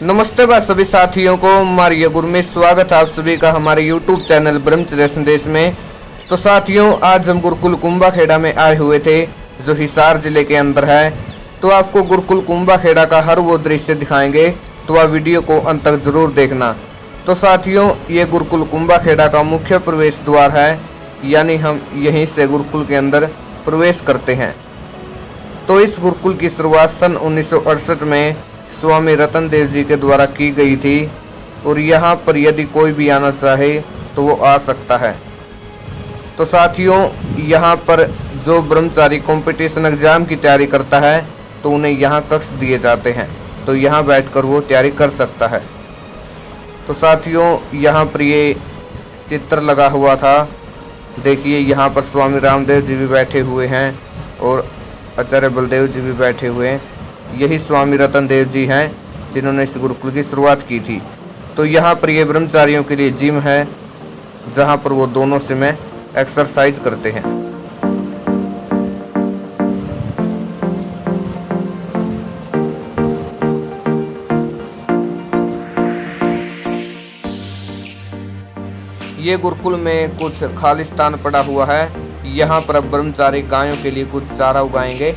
नमस्ते बा सभी साथियों को मारिया गुरु में स्वागत है आप सभी का हमारे YouTube चैनल ब्रह्मचर्य संदेश में। तो साथियों, आज हम गुरुकुल कुंभा खेड़ा में आए हुए थे जो हिसार जिले के अंदर है। तो आपको गुरुकुल कुंभा खेड़ा का हर वो दृश्य दिखाएंगे, तो आप वीडियो को अंत तक जरूर देखना। तो साथियों, ये गुरुकुल कुंभा खेड़ा का मुख्य प्रवेश द्वार है, यानी हम यहीं से गुरुकुल के अंदर प्रवेश करते हैं। तो इस गुरुकुल की शुरुआत सन 1968 में स्वामी रतन देव जी के द्वारा की गई थी और यहाँ पर यदि कोई भी आना चाहे तो वो आ सकता है। तो साथियों, यहाँ पर जो ब्रह्मचारी कंपटीशन एग्जाम की तैयारी करता है तो उन्हें यहाँ कक्ष दिए जाते हैं, तो यहाँ बैठकर वो तैयारी कर सकता है। तो साथियों, यहाँ पर ये चित्र लगा हुआ था, देखिए यहाँ पर स्वामी रामदेव जी भी बैठे हुए हैं और आचार्य बलदेव जी भी बैठे हुए हैं। यही स्वामी रतन देव जी हैं जिन्होंने इस गुरुकुल की शुरुआत की थी। तो यहाँ पर ये ब्रह्मचारियों के लिए जिम है, जहाँ पर वो दोनों से में एक्सरसाइज करते हैं। ये गुरुकुल में कुछ खाली स्थान पड़ा हुआ है, यहाँ पर अब ब्रह्मचारी गायों के लिए कुछ चारा उगाएंगे।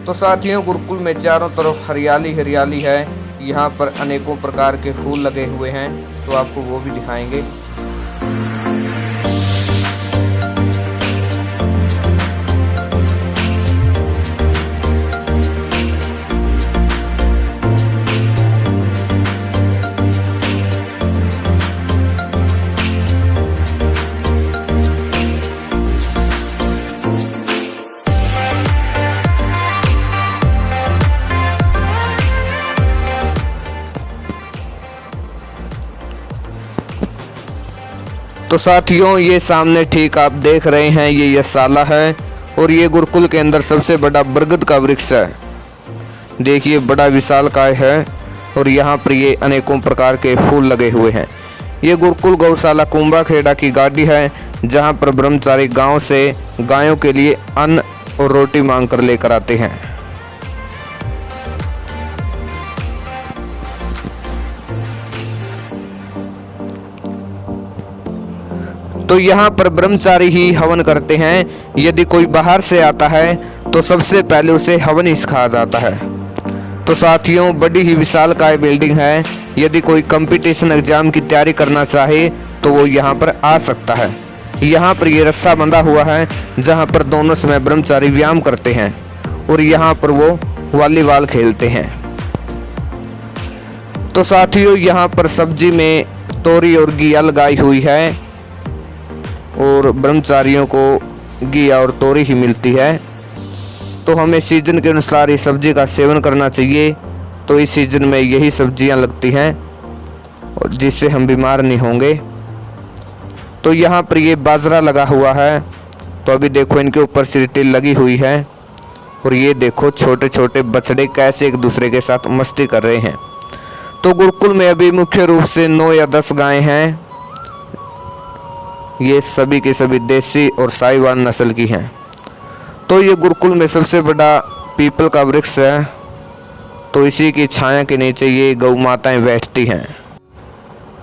तो साथियों, गुरुकुल में चारों तरफ हरियाली हरियाली है, यहाँ पर अनेकों प्रकार के फूल लगे हुए हैं, तो आपको वो भी दिखाएंगे। तो साथियों, ये सामने ठीक आप देख रहे हैं ये यशाला है और ये गुरुकुल के अंदर सबसे बड़ा बरगद का वृक्ष है। देखिए बड़ा विशालकाय है और यहाँ पर ये अनेकों प्रकार के फूल लगे हुए हैं। ये गुरुकुल गौशाला कुंभा खेड़ा की गाड़ी है, जहाँ पर ब्रह्मचारी गांव से गायों के लिए अन्न और रोटी मांग कर लेकर आते हैं। तो यहाँ पर ब्रह्मचारी ही हवन करते हैं। यदि कोई बाहर से आता है तो सबसे पहले उसे हवन ही सिखाया जाता है। तो साथियों, बड़ी ही विशालकाय बिल्डिंग है, यदि कोई कंपटीशन एग्जाम की तैयारी करना चाहे तो वो यहाँ पर आ सकता है। यहाँ पर ये रस्सा बंधा हुआ है, जहाँ पर दोनों समय ब्रह्मचारी व्यायाम करते हैं और यहाँ पर वो वॉलीबॉल खेलते हैं। तो साथियों, यहाँ पर सब्जी में तोरी और घिया लगाई हुई है और ब्रह्मचारियों को घिया और तोरी ही मिलती है। तो हमें सीजन के अनुसार इस सब्जी का सेवन करना चाहिए। तो इस सीजन में यही सब्जियां लगती हैं और जिससे हम बीमार नहीं होंगे। तो यहाँ पर ये बाजरा लगा हुआ है, तो अभी देखो इनके ऊपर सिरटिल लगी हुई है और ये देखो छोटे छोटे बछड़े कैसे एक दूसरे के साथ मस्ती कर रहे हैं। तो गुरुकुल में अभी मुख्य रूप से 9 या 10 गायें हैं। ये सभी के सभी देसी और साहिवाल नस्ल की हैं। तो ये गुरुकुल में सबसे बड़ा पीपल का वृक्ष है, तो इसी की छाया के नीचे ये गौ माताएं बैठती हैं।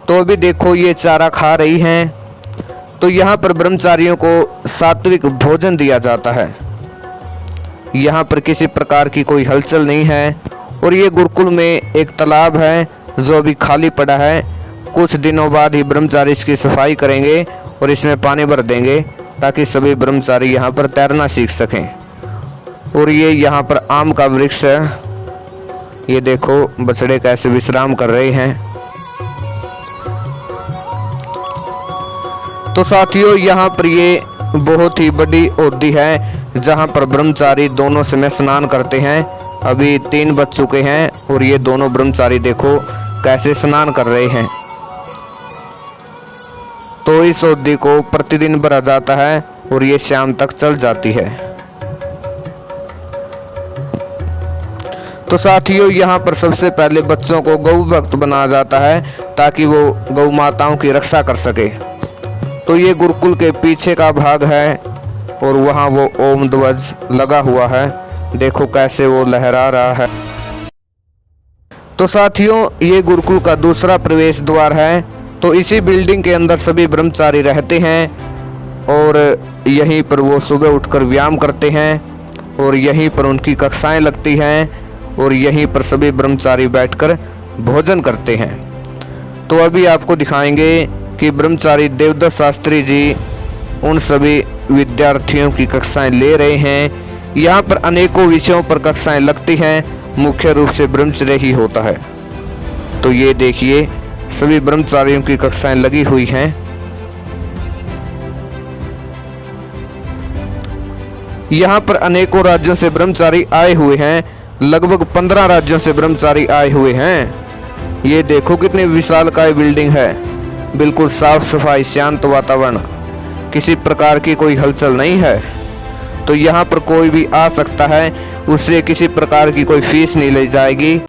तो अभी देखो ये चारा खा रही हैं। तो यहाँ पर ब्रह्मचारियों को सात्विक भोजन दिया जाता है। यहाँ पर किसी प्रकार की कोई हलचल नहीं है और ये गुरुकुल में एक तालाब है जो अभी खाली पड़ा है। कुछ दिनों बाद ही ब्रह्मचारी इसकी सफाई करेंगे और इसमें पानी भर देंगे ताकि सभी ब्रह्मचारी यहाँ पर तैरना सीख सकें। और ये यहाँ पर आम का वृक्ष है, ये देखो बछड़े कैसे विश्राम कर रहे हैं। तो साथियों, यहाँ पर ये बहुत ही बड़ी होदी है, जहाँ पर ब्रह्मचारी दोनों समय स्नान करते हैं। अभी 3 बज चुके हैं और ये दोनों ब्रह्मचारी देखो कैसे स्नान कर रहे हैं। तो इस होदी को प्रतिदिन भरा जाता है और ये शाम तक चल जाती है। तो साथियों, यहाँ पर सबसे पहले बच्चों को गौ भक्त बनाया जाता है ताकि वो गौ माताओं की रक्षा कर सके। तो ये गुरुकुल के पीछे का भाग है और वहाँ वो ओम ध्वज लगा हुआ है, देखो कैसे वो लहरा रहा है। तो साथियों ये गुरुकुल का दूसरा प्रवेश द्वार है। तो इसी बिल्डिंग के अंदर सभी ब्रह्मचारी रहते हैं और यहीं पर वो सुबह उठकर व्यायाम करते हैं और यहीं पर उनकी कक्षाएं लगती हैं और यहीं पर सभी ब्रह्मचारी बैठकर भोजन करते हैं। तो अभी आपको दिखाएंगे कि ब्रह्मचारी देवदत्त शास्त्री जी उन सभी विद्यार्थियों की कक्षाएं ले रहे हैं। यहाँ पर अनेकों विषयों पर कक्षाएं लगती हैं, मुख्य रूप से ब्रह्मचर्य ही होता है। तो ये देखिए सभी ब्रह्मचारियों की कक्षाएं लगी हुई हैं। यहाँ पर अनेकों राज्यों से ब्रह्मचारी आए हुए हैं, लगभग 15 राज्यों से ब्रह्मचारी आए हुए हैं। ये देखो कितनी विशालकाय बिल्डिंग है, बिल्कुल साफ सफाई, शांत वातावरण, किसी प्रकार की कोई हलचल नहीं है। तो यहाँ पर कोई भी आ सकता है, उससे किसी प्रकार की कोई फीस नहीं ली जाएगी।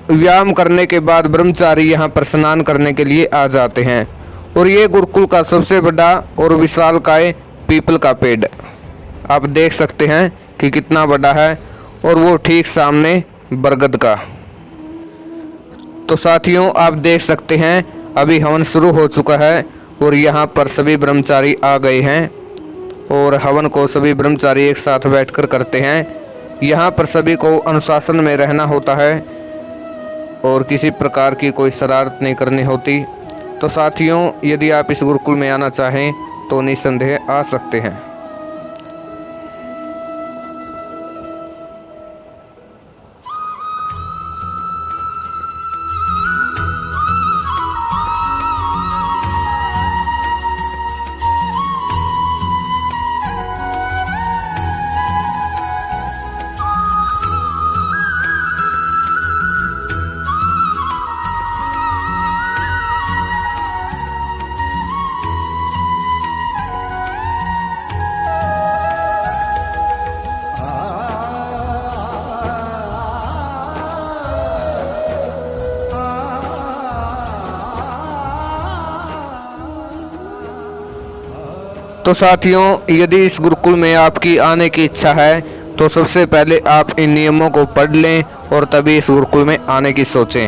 व्यायाम करने के बाद ब्रह्मचारी यहाँ पर स्नान करने के लिए आ जाते हैं। और ये गुरुकुल का सबसे बड़ा और विशालकाय पीपल का पेड़ आप देख सकते हैं कि कितना बड़ा है, और वो ठीक सामने बरगद का। तो साथियों आप देख सकते हैं अभी हवन शुरू हो चुका है और यहाँ पर सभी ब्रह्मचारी आ गए हैं और हवन को सभी ब्रह्मचारी एक साथ बैठकर करते हैं। यहाँ पर सभी को अनुशासन में रहना होता है और किसी प्रकार की कोई शरारत नहीं करनी होती। तो साथियों यदि आप इस गुरुकुल में आना चाहें तो निस्संदेह आ सकते हैं। तो साथियों यदि इस गुरुकुल में आपकी आने की इच्छा है तो सबसे पहले आप इन नियमों को पढ़ लें और तभी इस गुरुकुल में आने की सोचें।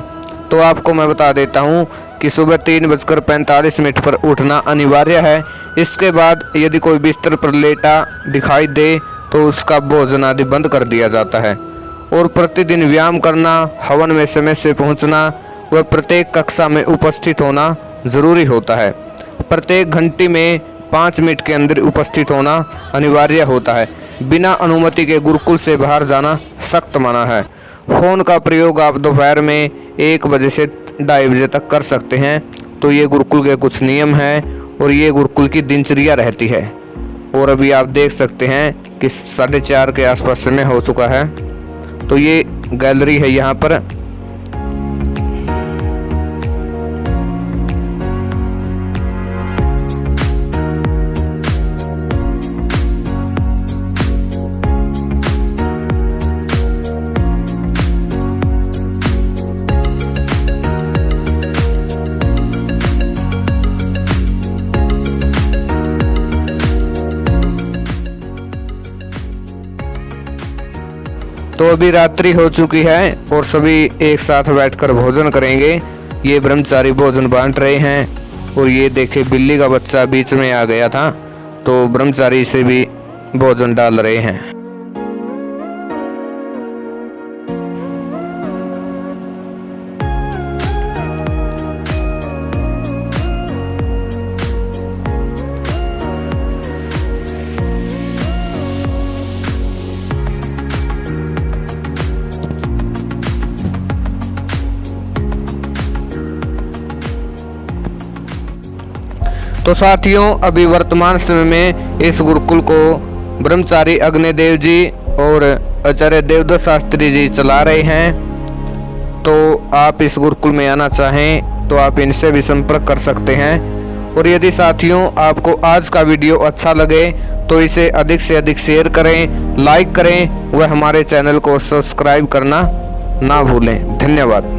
तो आपको मैं बता देता हूं कि सुबह 3:45 पर उठना अनिवार्य है। इसके बाद यदि कोई बिस्तर पर लेटा दिखाई दे तो उसका भोजन आदि बंद कर दिया जाता है। और प्रतिदिन व्यायाम करना, हवन में समय से पहुंचना व प्रत्येक कक्षा में उपस्थित होना ज़रूरी होता है। प्रत्येक घंटी में 5 मिनट के अंदर उपस्थित होना अनिवार्य होता है। बिना अनुमति के गुरुकुल से बाहर जाना सख्त मना है। फ़ोन का प्रयोग आप दोपहर में 1 बजे से 2:30 बजे तक कर सकते हैं। तो ये गुरुकुल के कुछ नियम हैं और ये गुरुकुल की दिनचर्या रहती है। और अभी आप देख सकते हैं कि 4:30 के आसपास समय हो चुका है। तो ये गैलरी है यहाँ पर। तो अभी रात्रि हो चुकी है और सभी एक साथ बैठकर भोजन करेंगे। ये ब्रह्मचारी भोजन बांट रहे हैं। और ये देखे बिल्ली का बच्चा बीच में आ गया था, तो ब्रह्मचारी इसे भी भोजन डाल रहे हैं। तो साथियों, अभी वर्तमान समय में इस गुरुकुल को ब्रह्मचारी अग्निदेव जी और आचार्य देवदत्त शास्त्री जी चला रहे हैं। तो आप इस गुरुकुल में आना चाहें तो आप इनसे भी संपर्क कर सकते हैं। और यदि साथियों आपको आज का वीडियो अच्छा लगे तो इसे अधिक से अधिक शेयर करें, लाइक करें व हमारे चैनल को सब्सक्राइब करना ना भूलें। धन्यवाद।